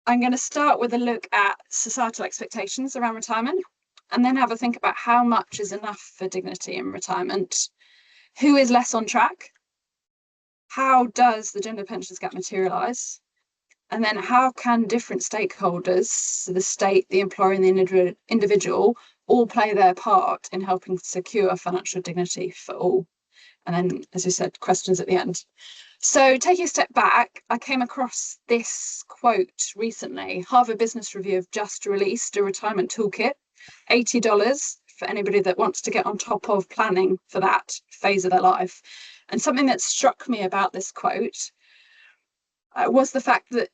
I'm going to start with a look at societal expectations around retirement, and then have a think about how much is enough for dignity in retirement, who is less on track, how does the gender pensions gap materialise, and then how can different stakeholders, so the state, the employer and the individual, all play their part in helping secure financial dignity for all. And then, as you said, questions at the end. So taking a step back, I came across this quote recently. Harvard Business Review have just released a retirement toolkit, $80 for anybody that wants to get on top of planning for that phase of their life. And something that struck me about this quote was the fact that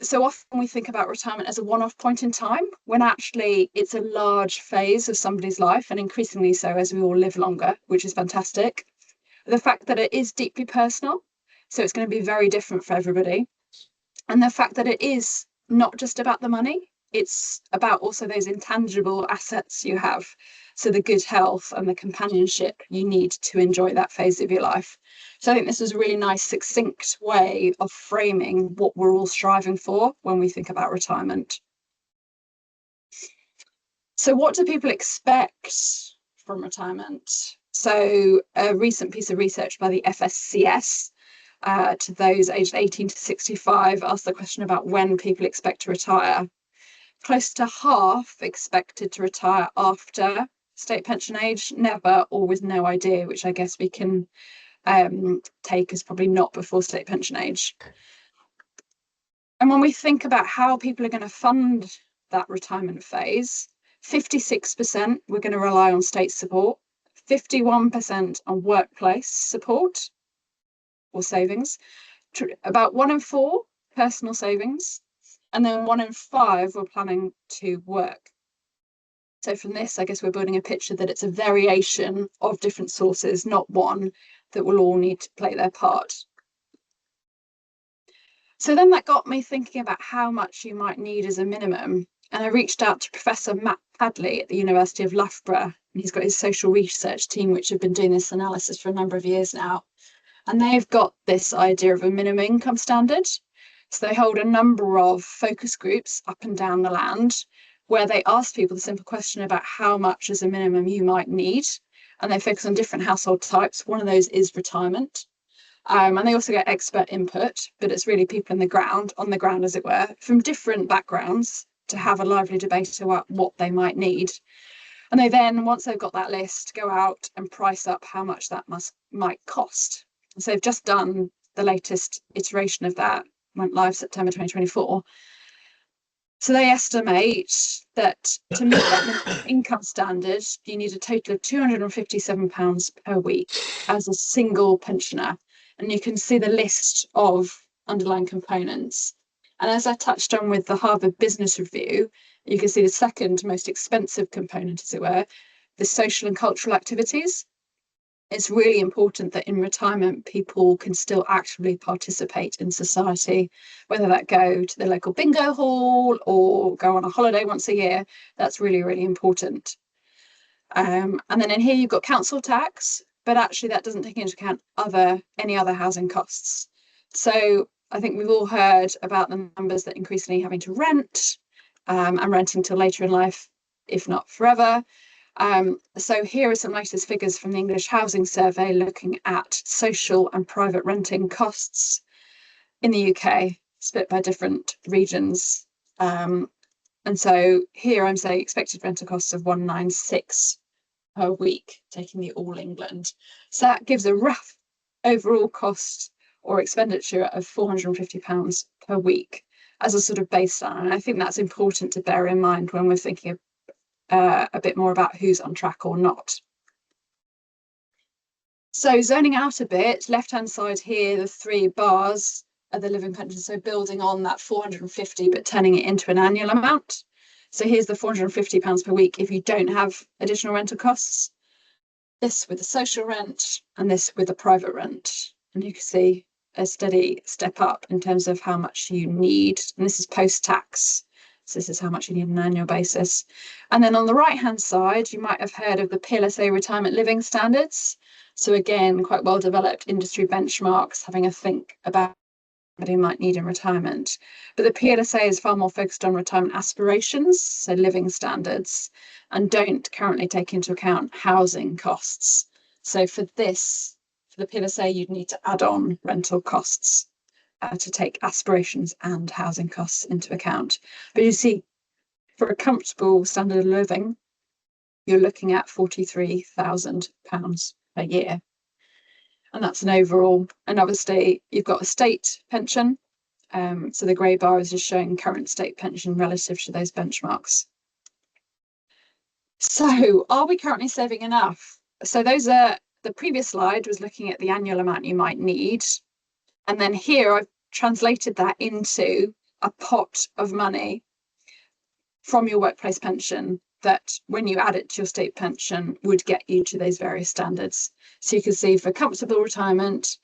so often we think about retirement as a one-off point in time, when actually it's a large phase of somebody's life, and increasingly so as we all live longer, which is fantastic. The fact that it is deeply personal, so it's going to be very different for everybody. And the fact that it is not just about the money, it's about also those intangible assets you have. So the good health and the companionship you need to enjoy that phase of your life. So I think this is a really nice, succinct way of framing what we're all striving for when we think about retirement. So what do people expect from retirement? So a recent piece of research by the FSCS to those aged 18 to 65 asked the question about when people expect to retire. Close to half expected to retire after state pension age, never or with no idea, which I guess we can take as probably not before state pension age. And when we think about how people are going to fund that retirement phase, 56% we're going to rely on state support, 51% on workplace support or savings, about 1 in 4 personal savings, and then 1 in 5 we're planning to work. So from this, I guess we're building a picture that it's a variation of different sources, not one, that will all need to play their part. So then that got me thinking about how much you might need as a minimum. And I reached out to Professor Matt Padley at the University of Loughborough, and he's got his social research team, which have been doing this analysis for a number of years now. And they've got this idea of a minimum income standard. So they hold a number of focus groups up and down the land where they ask people the simple question about how much as a minimum you might need. And they focus on different household types. One of those is retirement. And they also get expert input, but it's really people on the ground, as it were, from different backgrounds to have a lively debate about what they might need. And they then, once they've got that list, go out and price up how much that might cost. So they've just done the latest iteration of that, went live September 2024. So they estimate that to meet that income standard, you need a total of £257 per week as a single pensioner. And you can see the list of underlying components. And as I touched on with the Harvard Business Review, you can see the second most expensive component, as it were, the social and cultural activities. It's really important that in retirement, people can still actively participate in society, whether that go to the local bingo hall or go on a holiday once a year. That's really, really important. And then in here, you've got council tax, but actually that doesn't take into account any other housing costs. So I think we've all heard about the numbers that increasingly having to rent and renting till later in life, if not forever. So here are some latest figures from the English Housing Survey looking at social and private renting costs in the UK, split by different regions. And so here I'm saying expected rental costs of 196 per week, taking the all England. So that gives a rough overall cost or expenditure of £450 per week as a sort of baseline. And I think that's important to bear in mind when we're thinking of a bit more about who's on track or not. So zoning out a bit, left-hand side here, the 3 bars are the living pension. So building on that 450, but turning it into an annual amount. So here's the £450 per week if you don't have additional rental costs. This with the social rent and this with the private rent. And you can see a steady step up in terms of how much you need. And this is post-tax. So this is how much you need on an annual basis. And then on the right-hand side, you might have heard of the PLSA retirement living standards. So again, quite well-developed industry benchmarks, having a think about somebody might need in retirement. But the PLSA is far more focused on retirement aspirations, so living standards, and don't currently take into account housing costs. So for the PLSA, you'd need to add on rental costs to take aspirations and housing costs into account. But you see, for a comfortable standard of living, you're looking at £43,000 a year. And that's an overall. And obviously, you've got a state pension. So the grey bar is just showing current state pension relative to those benchmarks. So are we currently saving enough? So the previous slide was looking at the annual amount you might need. And then here I've translated that into a pot of money from your workplace pension that when you add it to your state pension would get you to those various standards. So you can see for comfortable retirement,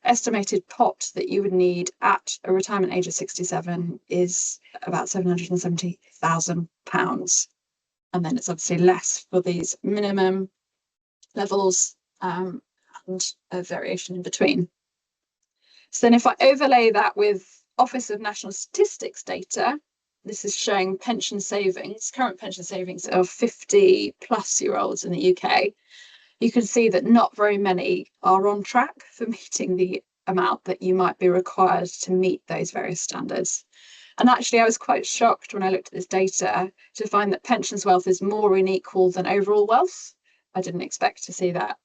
estimated pot that you would need at a retirement age of 67 is about £770,000. And then it's obviously less for these minimum levels and a variation in between. So then if I overlay that with Office of National Statistics data, this is showing pension savings, current pension savings of 50-plus-year-olds in the UK. You can see that not very many are on track for meeting the amount that you might be required to meet those various standards. And actually, I was quite shocked when I looked at this data to find that pensions wealth is more unequal than overall wealth. I didn't expect to see that.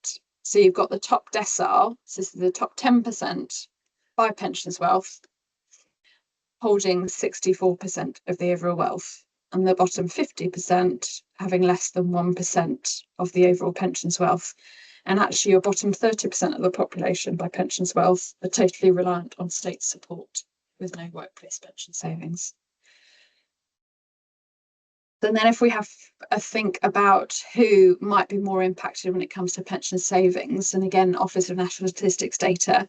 So you've got the top decile, so this is the top 10% by pensions wealth, holding 64% of the overall wealth, and the bottom 50% having less than 1% of the overall pensions wealth. And actually, your bottom 30% of the population by pensions wealth are totally reliant on state support with no workplace pension savings. And then if we have a think about who might be more impacted when it comes to pension savings, and again, Office of National Statistics data,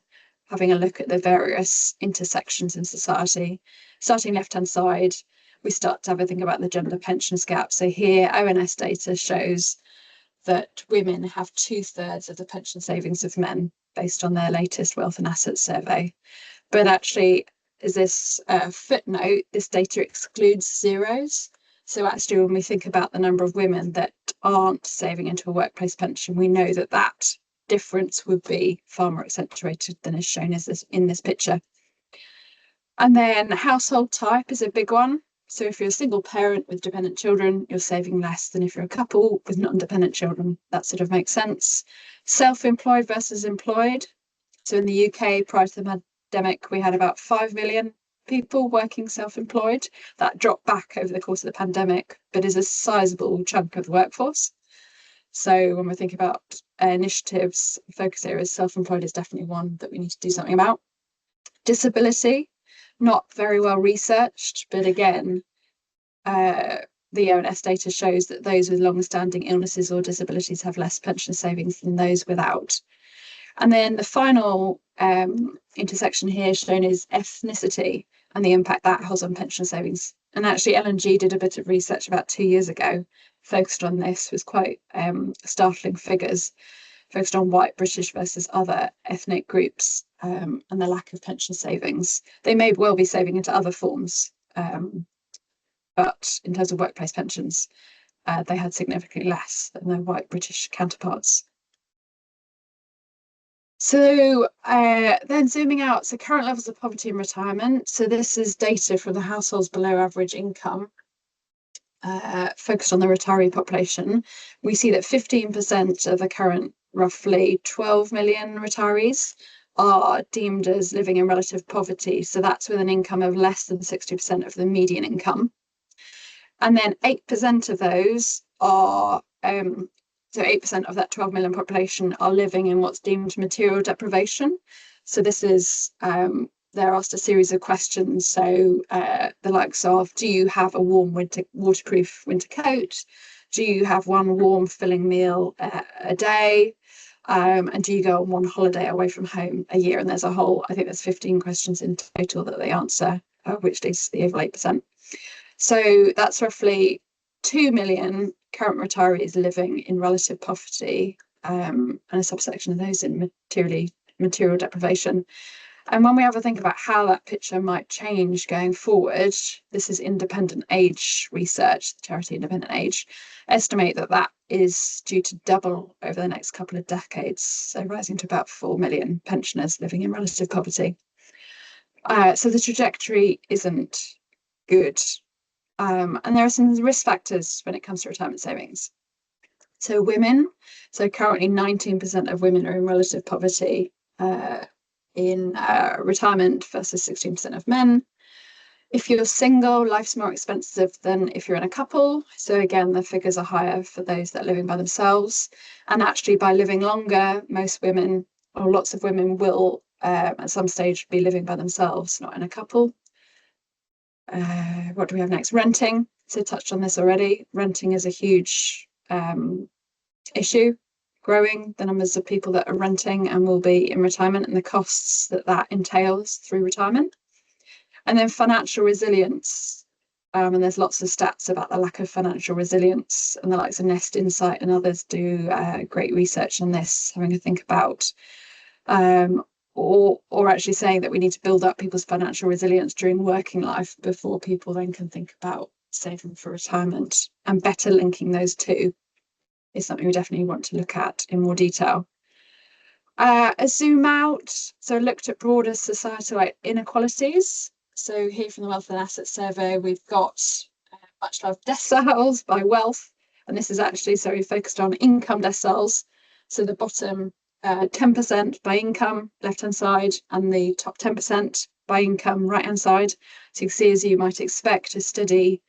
having a look at the various intersections in society. Starting left-hand side, we start to have a think about the gender pensions gap. So here, ONS data shows that women have 2/3 of the pension savings of men based on their latest wealth and assets survey. But actually, as this footnote, this data excludes zeros. So actually, when we think about the number of women that aren't saving into a workplace pension, we know that that difference would be far more accentuated than is shown in this picture. And then household type is a big one. So if you're a single parent with dependent children, you're saving less than if you're a couple with non-dependent children. That sort of makes sense. Self-employed versus employed. So in the UK, prior to the pandemic, we had about 5 million people working self-employed. That dropped back over the course of the pandemic, but is a sizable chunk of the workforce. So when we think about initiatives, focus areas, self-employed is definitely one that we need to do something about. Disability, not very well researched, but again, the ONS data shows that those with long-standing illnesses or disabilities have less pension savings than those without. And then the final intersection here shown is ethnicity and the impact that has on pension savings. And actually, L&G did a bit of research about 2 years ago, focused on this with quite startling figures, focused on white British versus other ethnic groups and the lack of pension savings. They may well be saving into other forms, but in terms of workplace pensions, they had significantly less than their white British counterparts. So then zooming out, so current levels of poverty in retirement. So this is data from the households below average income, focused on the retiree population. We see that 15% of the current roughly 12 million retirees are deemed as living in relative poverty. So that's with an income of less than 60% of the median income. And then 8% of those are, so 8% of that 12 million population are living in what's deemed material deprivation. So this is, they're asked a series of questions. So the likes of, do you have a warm waterproof winter coat? Do you have one warm filling meal a day? And do you go on one holiday away from home a year? And there's a whole, I think there's 15 questions in total that they answer, which leads to the over 8%. So that's roughly 2 million current retirees living in relative poverty, and a subsection of those in material deprivation. And when we have a think about how that picture might change going forward, this is Independent Age research, the charity Independent Age, estimate that that is due to double over the next couple of decades, so rising to about 4 million pensioners living in relative poverty. So the trajectory isn't good. And there are some risk factors when it comes to retirement savings. So women, so currently 19% of women are in relative poverty in retirement versus 16% of men. If you're single, life's more expensive than if you're in a couple. So again, the figures are higher for those that are living by themselves. And actually, by living longer, most women, or lots of women, will at some stage be living by themselves, not in a couple. What do we have next? Renting. So touched on this already. Renting is a huge issue, growing the numbers of people that are renting and will be in retirement and the costs that that entails through retirement. And then financial resilience. And there's lots of stats about the lack of financial resilience, and the likes of Nest Insight and others do great research on this, having a think about or actually saying that we need to build up people's financial resilience during working life before people then can think about saving for retirement, and better linking those two is something we definitely want to look at in more detail. A zoom out, so I looked at broader societal inequalities. So here from the Wealth and Assets Survey, we've got much loved deciles by wealth, and this is actually, so we focused on income deciles. So the bottom 10% by income, left-hand side, and the top 10% by income, right-hand side. So you can see, as you might expect, a steady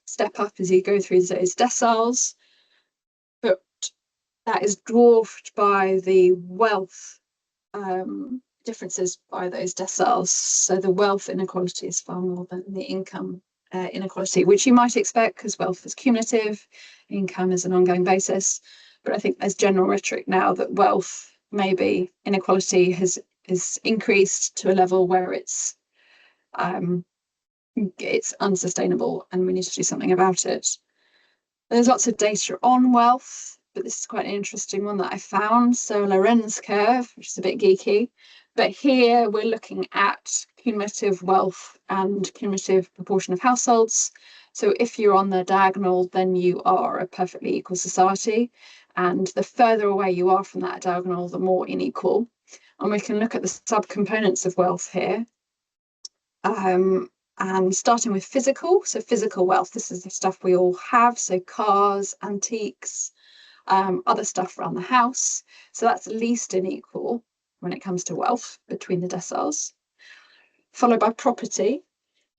step up as you go through those deciles. But that is dwarfed by the wealth differences by those deciles. So the wealth inequality is far more than the income inequality, which you might expect because wealth is cumulative, income is an ongoing basis. But I think there's general rhetoric now that wealth, maybe inequality has increased to a level where it's unsustainable and we need to do something about it. There's lots of data on wealth, but this is quite an interesting one that I found. So Lorenz curve, which is a bit geeky, but here we're looking at cumulative wealth and cumulative proportion of households. So if you're on the diagonal, then you are a perfectly equal society. And the further away you are from that diagonal, the more unequal. And we can look at the subcomponents of wealth here. And starting with physical, so physical wealth, this is the stuff we all have, so cars, antiques, other stuff around the house. So that's least unequal when it comes to wealth between the deciles. Followed by property.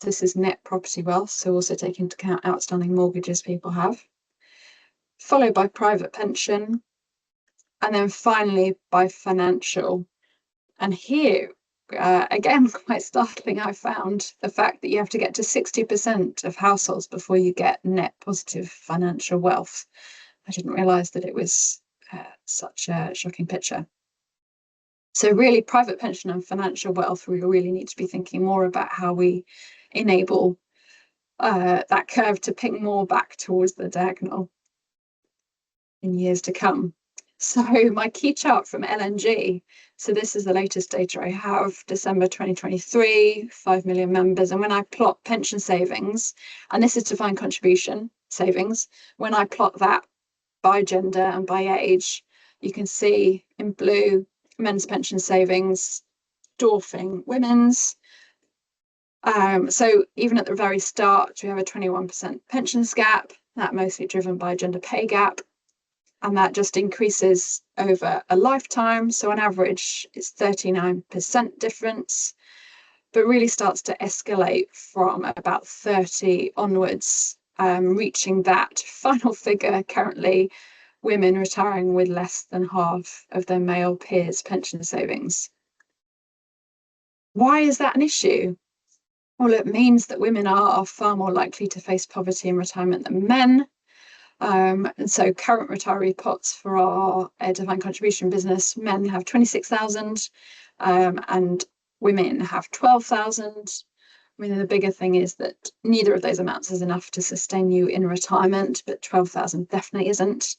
This is net property wealth, so also taking into account outstanding mortgages people have. Followed by private pension, and then finally by financial. And here, again, quite startling, I found the fact that you have to get to 60% of households before you get net positive financial wealth. I didn't realise that it was such a shocking picture. So really, private pension and financial wealth, we really need to be thinking more about how we enable that curve to ping more back towards the diagonal in years to come. So my key chart from LNG, so this is the latest data I have, December 2023, 5 million members. And when I plot pension savings, and this is defined contribution savings, when I plot that by gender and by age, you can see in blue, men's pension savings dwarfing women's. So even at the very start, we have a 21% pensions gap, that mostly driven by gender pay gap. And that just increases over a lifetime. So on average, it's 39% difference, but really starts to escalate from about 30 onwards, reaching that final figure currently, women retiring with less than half of their male peers' pension savings. Why is that an issue? Well, it means that women are far more likely to face poverty in retirement than men. And so current retiree pots for our defined contribution business, men have 26,000 and women have 12,000. I mean, the bigger thing is that neither of those amounts is enough to sustain you in retirement, but 12,000 definitely isn't.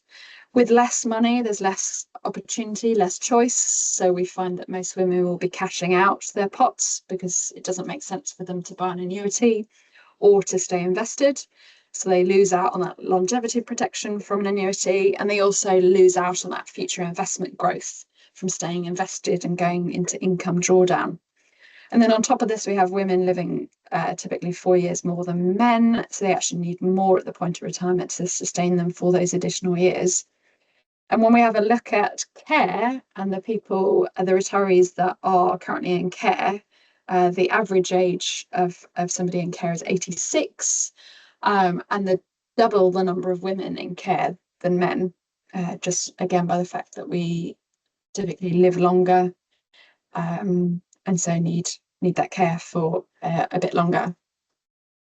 With less money, there's less opportunity, less choice. So we find that most women will be cashing out their pots because it doesn't make sense for them to buy an annuity or to stay invested. So they lose out on that longevity protection from an annuity, and they also lose out on that future investment growth from staying invested and going into income drawdown. And then on top of this, we have women living typically 4 years more than men. So they actually need more at the point of retirement to sustain them for those additional years. And when we have a look at care and the people, the retirees that are currently in care, the average age of somebody in care is 86, and double the number of women in care than men, just again by the fact that we typically live longer, and so need that care for a bit longer.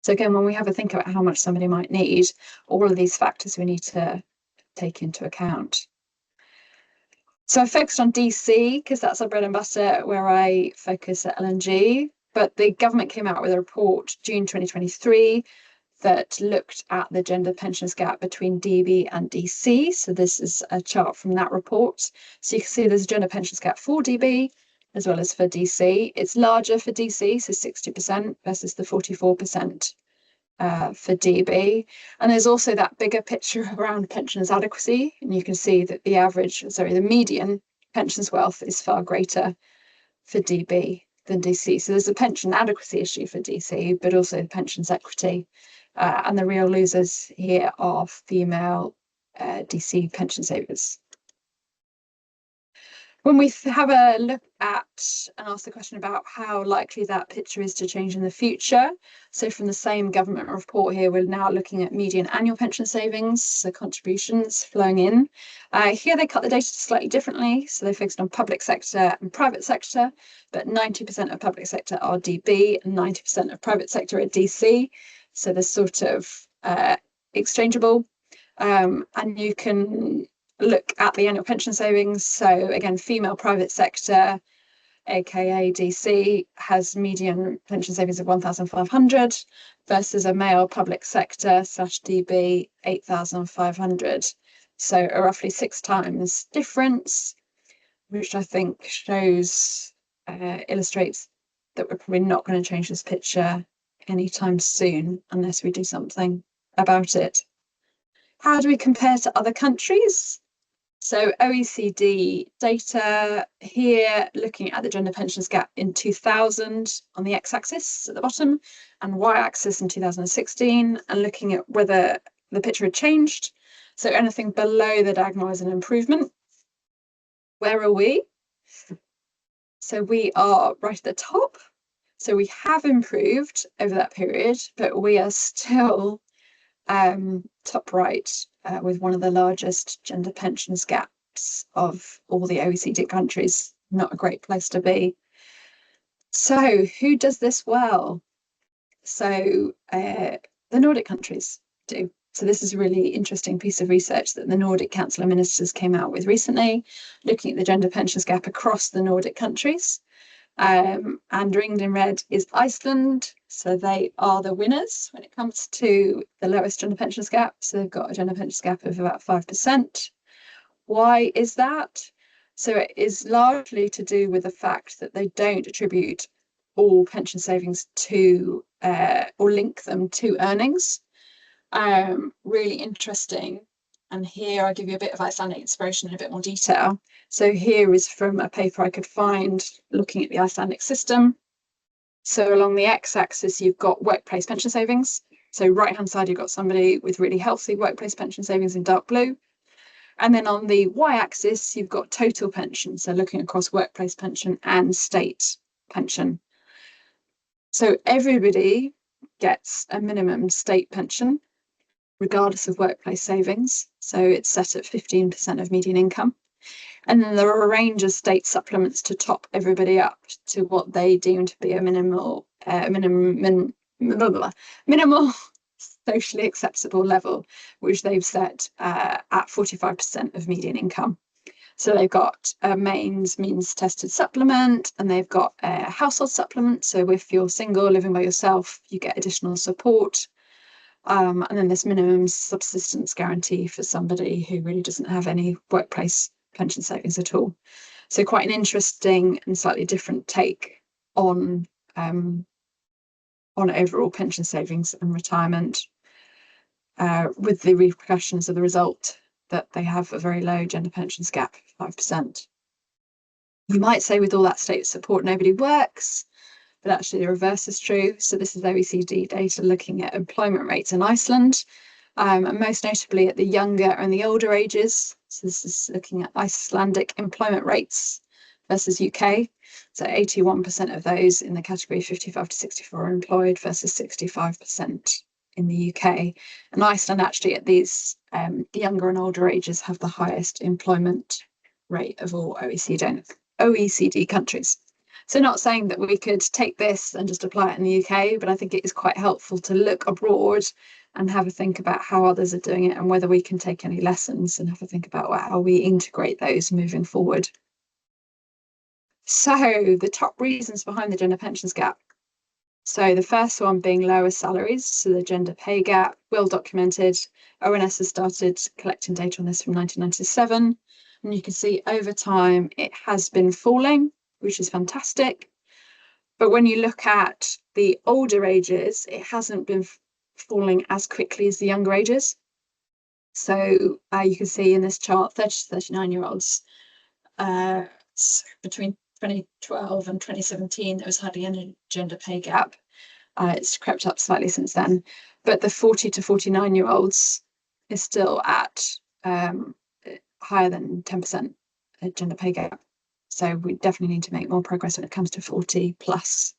So again, when we have a think about how much somebody might need, all of these factors we need to take into account. So I focused on DC because that's our bread and butter, where I focus at L&G. But the government came out with a report June 2023 that looked at the gender pensions gap between DB and DC. So this is a chart from that report. So you can see there's a gender pensions gap for DB as well as for DC. It's larger for DC, so 60% versus the 44% for DB. And there's also that bigger picture around pensions adequacy. And you can see that the median pensions wealth is far greater for DB than DC. So there's a pension adequacy issue for DC, but also pensions equity. And the real losers here are female DC pension savers. When we have a look at and ask the question about how likely that picture is to change in the future, so from the same government report here, we're now looking at median annual pension savings, so contributions flowing in. Here they cut the data slightly differently, so they focused on public sector and private sector, but 90% of public sector are DB and 90% of private sector are DC, so they're sort of exchangeable, and you can look at the annual pension savings. So again, female private sector, aka DC, has median pension savings of 1,500 versus a male public sector / DB 8,500. So a roughly 6 times difference, which I think shows, illustrates that we're probably not going to change this picture anytime soon unless we do something about it. How do we compare to other countries? So OECD data here, looking at the gender pensions gap in 2000 on the x-axis at the bottom and y-axis in 2016, and looking at whether the picture had changed. So anything below the diagonal is an improvement. Where are we? So we are right at the top. So we have improved over that period, but we are still top right, with one of the largest gender pensions gaps of all the OECD countries. Not a great place to be. So who does this well? So the Nordic countries do. So this is a really interesting piece of research that the Nordic Council of Ministers came out with recently, looking at the gender pensions gap across the Nordic countries. And ringed in red is Iceland. So they are the winners when it comes to the lowest gender pensions gap. So they've got a gender pensions gap of about 5%. Why is that? So it is largely to do with the fact that they don't attribute all pension savings to or link them to earnings. Really interesting. And here I'll give you a bit of Icelandic inspiration in a bit more detail. So here is from a paper I could find looking at the Icelandic system. So along the x-axis, you've got workplace pension savings. So right-hand side, you've got somebody with really healthy workplace pension savings in dark blue. And then on the y-axis, you've got total pension. So looking across workplace pension and state pension. So everybody gets a minimum state pension, regardless of workplace savings. So it's set at 15% of median income. And then there are a range of state supplements to top everybody up to what they deem to be a minimal socially acceptable level, which they've set at 45% of median income. So they've got a means tested supplement, and they've got a household supplement. So if you're single, living by yourself, you get additional support. And then this minimum subsistence guarantee for somebody who really doesn't have any workplace pension savings at all. So quite an interesting and slightly different take on overall pension savings and retirement, with the repercussions of the result that they have a very low gender pensions gap, 5%. You might say with all that state support, nobody works, but actually the reverse is true. So this is OECD data looking at employment rates in Iceland, and most notably at the younger and the older ages. So this is looking at Icelandic employment rates versus UK. So 81% of those in the category 55 to 64 are employed versus 65% in the UK. And Iceland actually at these younger and older ages have the highest employment rate of all OECD countries. So not saying that we could take this and just apply it in the UK, but I think it is quite helpful to look abroad and have a think about how others are doing it and whether we can take any lessons and have a think about how we integrate those moving forward. So the top reasons behind the gender pensions gap. So the first one being lower salaries, so the gender pay gap, well documented. ONS has started collecting data on this from 1997, and you can see over time it has been falling, which is fantastic. But when you look at the older ages, it hasn't been falling as quickly as the younger ages. So you can see in this chart, 30 to 39-year-olds, between 2012 and 2017, there was hardly any gender pay gap. It's crept up slightly since then, but the 40 to 49-year-olds is still at higher than 10% gender pay gap. So we definitely need to make more progress when it comes to 40 plus.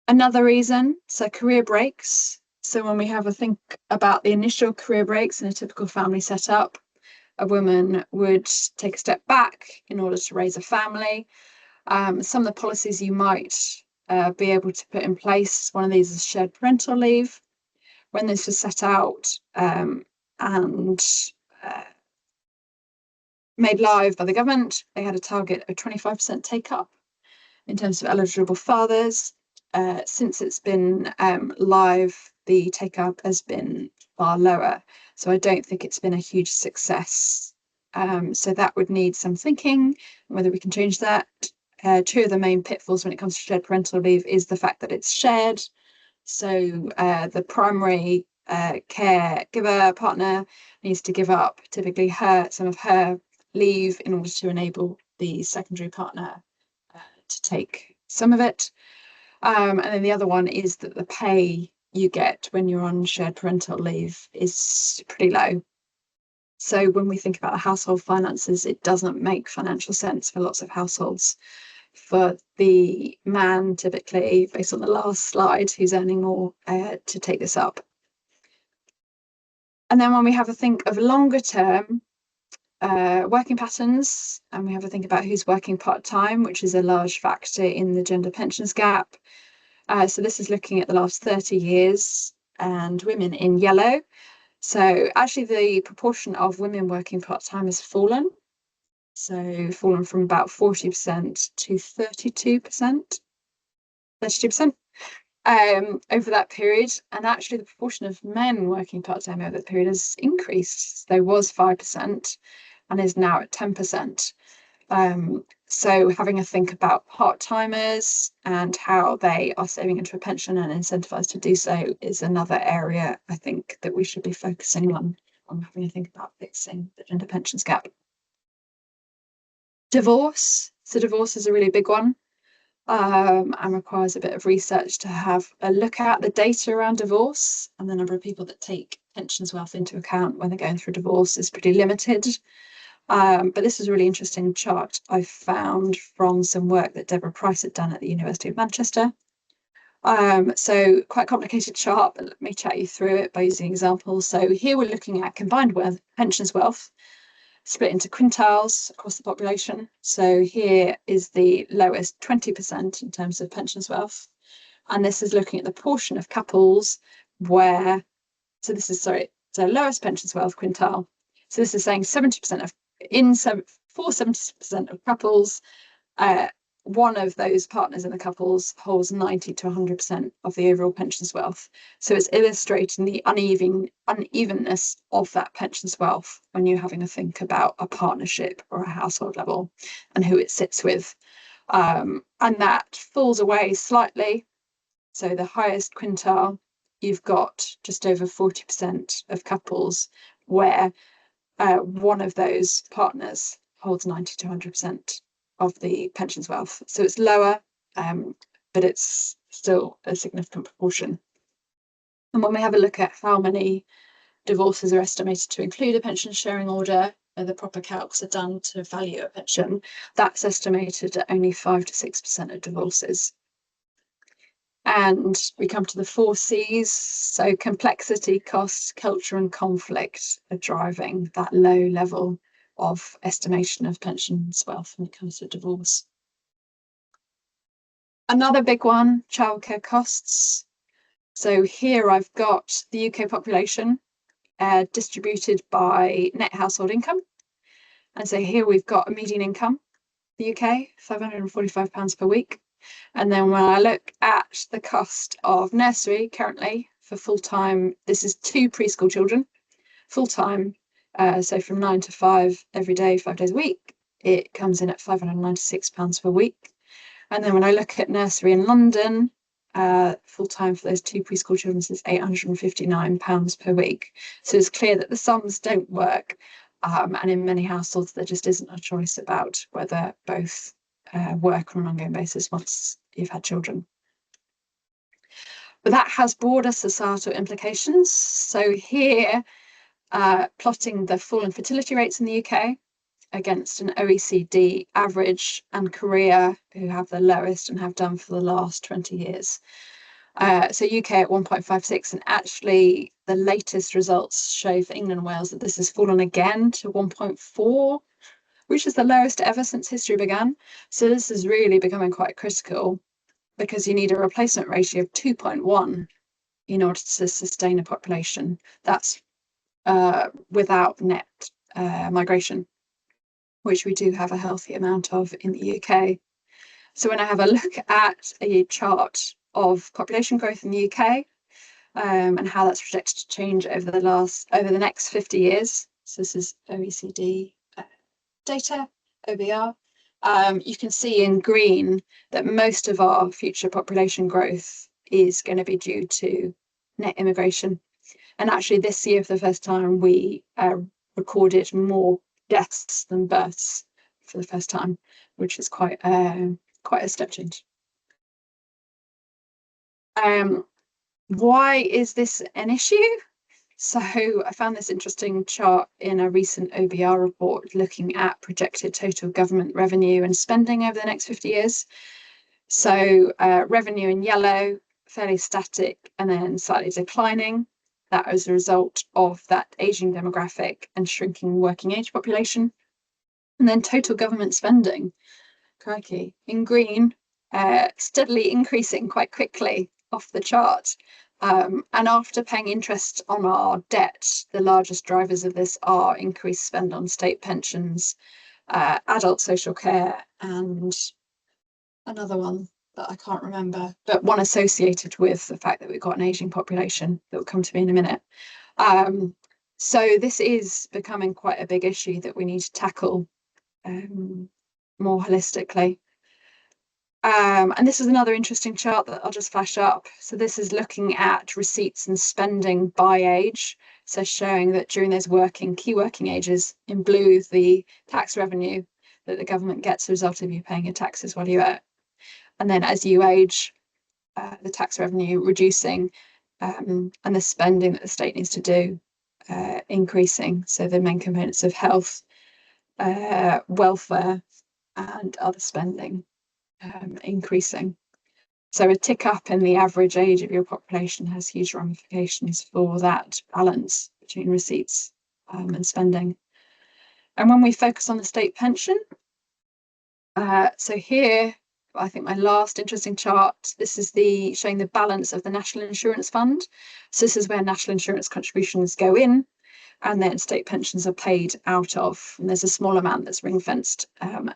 Another reason, so career breaks. So when we have a think about the initial career breaks in a typical family setup, a woman would take a step back in order to raise a family. Some of the policies you might be able to put in place, one of these is shared parental leave. When this was set out and made live by the government, they had a target of 25% take up in terms of eligible fathers. Since it's been live, the take up has been far lower. So I don't think it's been a huge success. So that would need some thinking, whether we can change that. Two of the main pitfalls when it comes to shared parental leave is the fact that it's shared. So the primary caregiver partner needs to give up typically some of her leave in order to enable the secondary partner to take some of it. And then the other one is that the pay you get when you're on shared parental leave is pretty low. So when we think about the household finances, it doesn't make financial sense for lots of households for the man, typically, based on the last slide, who's earning more, to take this up. And then when we have a think of longer term working patterns, and we have a think about who's working part-time, which is a large factor in the gender pensions gap. So this is looking at the last 30 years and women in yellow. So actually the proportion of women working part-time has fallen. So fallen from about 40% to 32%, 32% over that period. And actually the proportion of men working part-time over that period has increased. There was 5% and is now at 10%. So having a think about part-timers and how they are saving into a pension and incentivized to do so is another area I think that we should be focusing on having a think about fixing the gender pensions gap. Divorce. So divorce is a really big one, and requires a bit of research to have a look at the data around divorce, and the number of people that take pensions wealth into account when they're going through divorce is pretty limited. But this is a really interesting chart I found from some work that Deborah Price had done at the University of Manchester. So quite a complicated chart, but let me chat you through it by using examples. So here we're looking at combined pensions wealth split into quintiles across the population. So here is the lowest 20% in terms of pensions wealth. And this is looking at the portion of couples where, so lowest pensions wealth quintile. So this is saying 70% of, for 70% of couples, one of those partners in the couples holds 90 to 100% of the overall pension's wealth. So it's illustrating the unevenness of that pension's wealth when you're having a think about a partnership or a household level and who it sits with. And that falls away slightly. So the highest quintile, you've got just over 40% of couples where one of those partners holds 90 to 100% of the pension's wealth. So it's lower, but it's still a significant proportion. And when we have a look at how many divorces are estimated to include a pension sharing order, and the proper calcs are done to value a pension, that's estimated at only 5 to 6% of divorces. And we come to the 4 C's. So complexity, cost, culture, and conflict are driving that low level of estimation of pensions wealth when it comes to divorce. Another big one, childcare costs. So here I've got the UK population distributed by net household income. And so here we've got a median income, the UK, £545 per week. And then when I look at the cost of nursery currently for full-time, this is 2 preschool children, full-time, so from 9 to 5 every day, 5 days a week, it comes in at £596 per week. And then when I look at nursery in London, full-time for those 2 preschool children is £859 per week. So it's clear that the sums don't work. And in many households, there just isn't a choice about whether both work on an ongoing basis once you've had children. But that has broader societal implications. So here, plotting the fall in fertility rates in the UK against an OECD average, and Korea, who have the lowest and have done for the last 20 years. So UK at 1.56, and actually the latest results show for England and Wales that this has fallen again to 1.4, which is the lowest ever since history began. So this is really becoming quite critical, because you need a replacement ratio of 2.1 in order to sustain a population. That's without net migration, which we do have a healthy amount of in the UK. So when I have a look at a chart of population growth in the UK and how that's projected to change over the next 50 years, so this is OECD data, OBR, you can see in green that most of our future population growth is going to be due to net immigration. And actually this year, for the first time, we recorded more deaths than births for the first time, which is quite a step change. Why is this an issue? So I found this interesting chart in a recent OBR report looking at projected total government revenue and spending over the next 50 years. So revenue in yellow, fairly static, and then slightly declining. That as a result of that aging demographic and shrinking working age population. And then total government spending, crikey, in green, steadily increasing quite quickly off the chart. And after paying interest on our debt, the largest drivers of this are increased spend on state pensions, adult social care, and another one that I can't remember, but one associated with the fact that we've got an aging population that will come to me in a minute. So this is becoming quite a big issue that we need to tackle more holistically. And this is another interesting chart that I'll just flash up. So this is looking at receipts and spending by age. So showing that during those key working ages, in blue, the tax revenue that the government gets as a result of you paying your taxes while you're at. And then as you age, the tax revenue reducing, and the spending that the state needs to do increasing. So the main components of health, welfare, and other spending increasing. So a tick up in the average age of your population has huge ramifications for that balance between receipts and spending. And when we focus on the state pension, so here, I think my last interesting chart, this is showing the balance of the National Insurance Fund. So this is where national insurance contributions go in. and then state pensions are paid out of, and there's a small amount that's ring fenced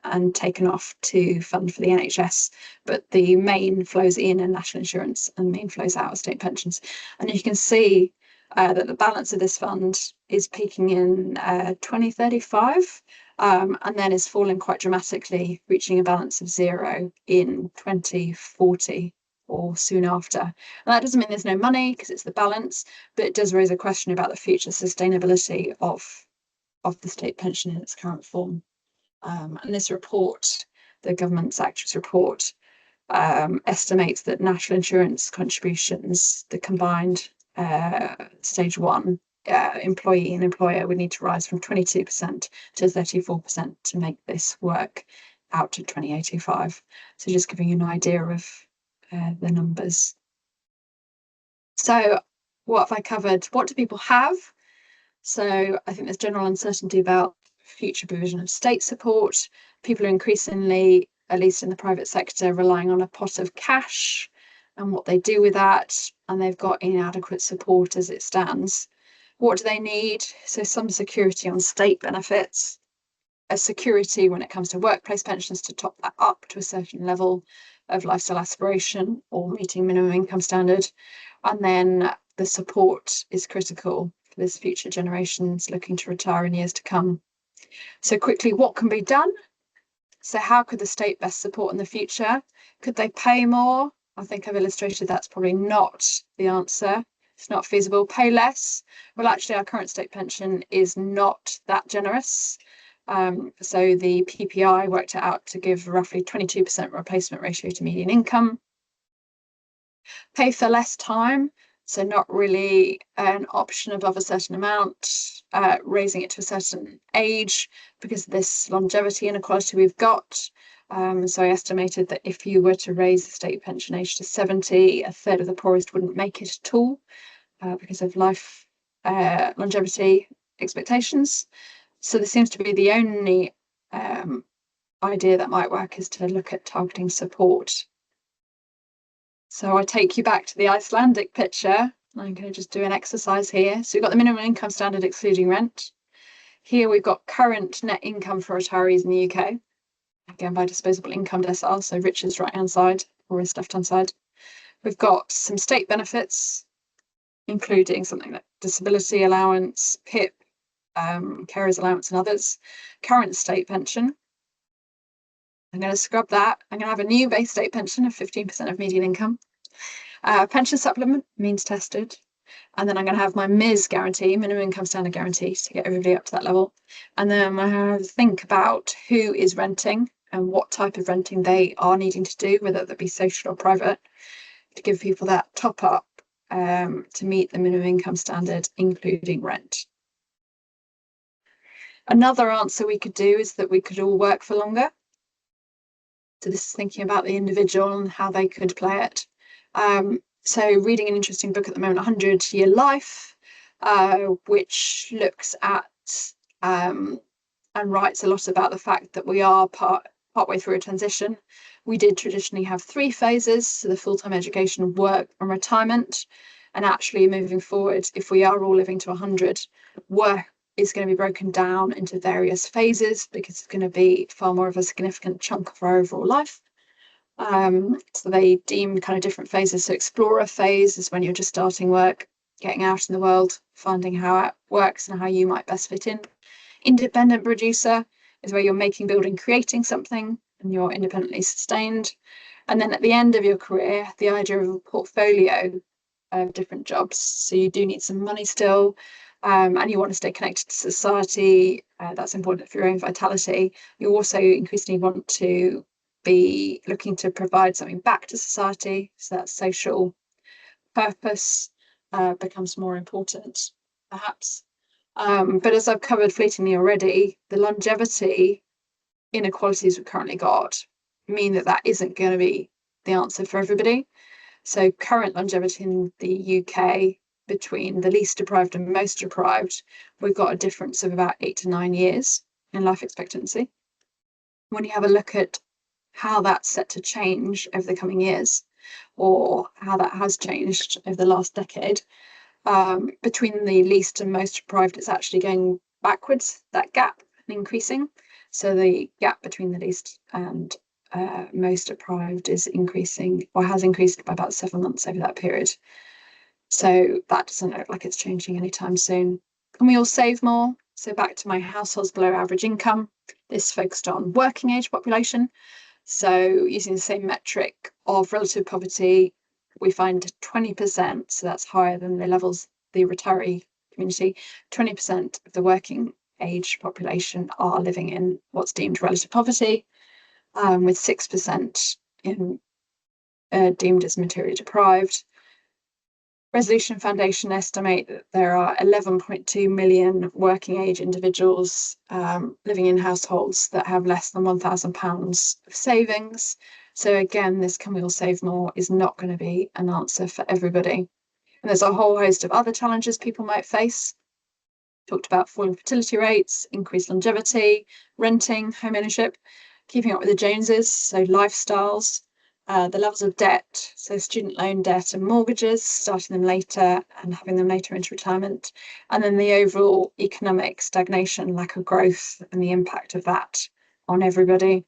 and taken off to fund for the NHS, but the main flows in national insurance and the main flows out of state pensions. And you can see that the balance of this fund is peaking in 2035 and then is falling quite dramatically, reaching a balance of zero in 2040 or soon after. And that doesn't mean there's no money because it's the balance, but it does raise a question about the future sustainability of the state pension in its current form. And this report, the government's actuaries report, estimates that national insurance contributions, the combined stage one, employee and employer would need to rise from 22% to 34% to make this work out to 2085. So just giving you an idea of the numbers. So what have I covered? What do people have? So I think there's general uncertainty about future provision of state support. People are increasingly, at least in the private sector, relying on a pot of cash and what they do with that, and they've got inadequate support as it stands. What do they need? So some security on state benefits, a security when it comes to workplace pensions to top that up to a certain level of lifestyle aspiration or meeting minimum income standard. And then the support is critical for this future generations looking to retire in years to come. So quickly, what can be done? So how could the state best support in the future? Could they pay more? I think I've illustrated that's probably not the answer. It's not feasible. Pay less? Well, actually, our current state pension is not that generous. So the PPI worked it out to give roughly 22% replacement ratio to median income. Pay for less time, so not really an option above a certain amount, raising it to a certain age because of this longevity inequality we've got. So I estimated that if you were to raise the state pension age to 70, a third of the poorest wouldn't make it at all because of life longevity expectations. So this seems to be the only idea that might work is to look at targeting support. So I take you back to the Icelandic picture. I'm going to just do an exercise here. So we've got the minimum income standard excluding rent. Here we've got current net income for retirees in the UK, again by disposable income decile, so richest right-hand side, poorest left-hand side. We've got some state benefits, including something like disability allowance, PIP, carers allowance and others. Current state pension. I'm going to scrub that. I'm going to have a new base state pension of 15% of median income. Pension supplement, means tested. And then I'm going to have my MIS guarantee, minimum income standard guarantee, to get everybody up to that level. And then I'm going to have to think about who is renting and what type of renting they are needing to do, whether that be social or private, to give people that top up to meet the minimum income standard, including rent. Another answer we could do is that we could all work for longer. So this is thinking about the individual and how they could play it. So reading an interesting book at the moment, 100-Year Life, which looks at and writes a lot about the fact that we are partway through a transition. We did traditionally have 3 phases, so the full-time education, work and retirement. And actually moving forward, if we are all living to 100, work is going to be broken down into various phases because it's going to be far more of a significant chunk of our overall life. So they deem kind of different phases. So explorer phase is when you're just starting work, getting out in the world, finding how it works and how you might best fit in. Independent producer is where you're making, building, creating something and you're independently sustained. And then at the end of your career, the idea of a portfolio of different jobs. So you do need some money still, and you want to stay connected to society. That's important for your own vitality. You also increasingly want to be looking to provide something back to society. So that social purpose becomes more important, perhaps. But as I've covered fleetingly already, the longevity inequalities we've currently got mean that that isn't going to be the answer for everybody. So current longevity in the UK between the least deprived and most deprived, we've got a difference of about 8 to 9 years in life expectancy. When you have a look at how that's set to change over the coming years, or how that has changed over the last decade, Between the least and most deprived, it's actually going backwards, that gap, and increasing. So the gap between the least and most deprived is increasing, or has increased by about 7 months over that period. So that doesn't look like it's changing anytime soon. Can we all save more? So back to my households below average income. This focused on working age population. So using the same metric of relative poverty, we find 20%, so that's higher than the levels, the retiree community, 20% of the working age population are living in what's deemed relative poverty, with 6% in deemed as materially deprived. Resolution Foundation estimate that there are 11.2 million working age individuals living in households that have less than £1,000 of savings. So again, this can we all save more is not going to be an answer for everybody. And there's a whole host of other challenges people might face. Talked about falling fertility rates, increased longevity, renting, home ownership, keeping up with the Joneses, so lifestyles, the levels of debt, so student loan debt and mortgages, starting them later and having them later into retirement, and then the overall economic stagnation, lack of growth, and the impact of that on everybody.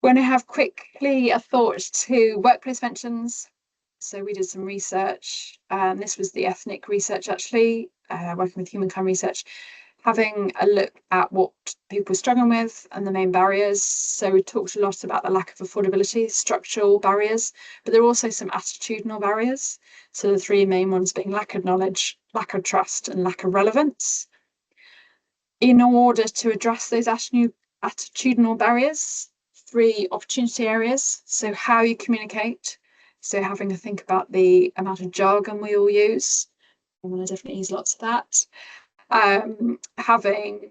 We're going to have quickly a thought to workplace pensions. So we did some research, and this was the ethnic research actually, working with Humankind Research, having a look at what people were struggling with and the main barriers. So we talked a lot about the lack of affordability, structural barriers, but there are also some attitudinal barriers. So the three main ones being lack of knowledge, lack of trust, and lack of relevance. In order to address those attitudinal barriers, three opportunity areas. So how you communicate. So having to think about the amount of jargon we all use. I'm going to definitely use lots of that. Having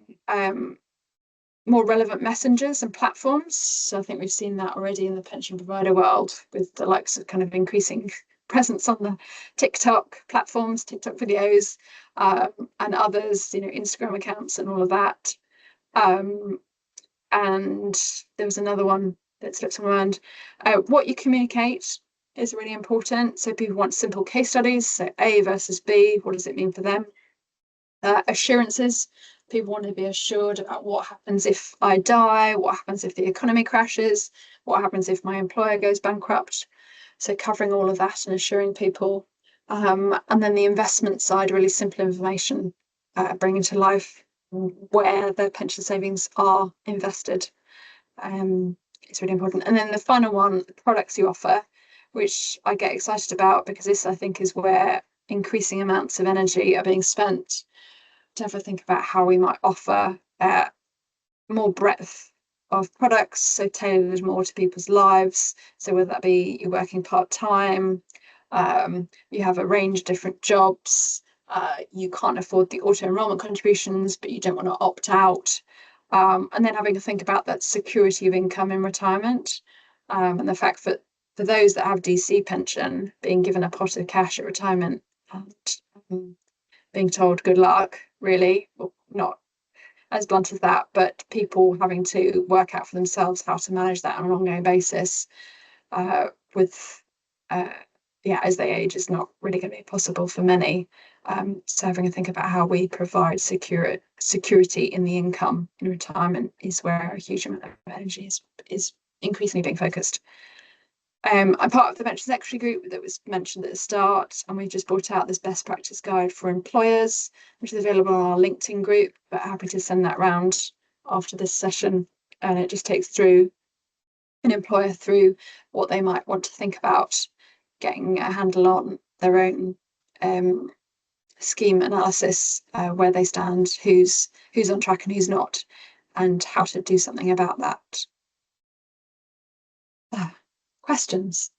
more relevant messengers and platforms. So I think we've seen that already in the pension provider world with the likes of kind of increasing presence on the TikTok platforms, TikTok videos, and others, Instagram accounts and all of that. And there was another one that slipped my mind. What you communicate is really important. So people want simple case studies. So A versus B, what does it mean for them? Assurances. People want to be assured about what happens if I die, what happens if the economy crashes, what happens if my employer goes bankrupt. So covering all of that and assuring people. And then the investment side, really simple information, bringing to life where their pension savings are invested. It's really important. And then the final one, the products you offer, which I get excited about because this, I think, is where increasing amounts of energy are being spent to have a think about how we might offer more breadth of products, so tailored more to people's lives. So whether that be you're working part-time, you have a range of different jobs, you can't afford the auto-enrollment contributions, but you don't want to opt out. And then having to think about that security of income in retirement, and the fact that for those that have DC pension, being given a pot of cash at retirement and being told good luck, really, well, not as blunt as that, but people having to work out for themselves how to manage that on an ongoing basis as they age is not really going to be possible for many. So having to think about how we provide security in the income in retirement is where a huge amount of energy is increasingly being focused. I'm part of the Pension Secretary group that was mentioned at the start, and we've just brought out this best practice guide for employers, which is available on our LinkedIn group, but happy to send that round after this session. And it just takes through an employer through what they might want to think about getting a handle on their own scheme analysis, where they stand, who's on track and who's not, and how to do something about that. Questions?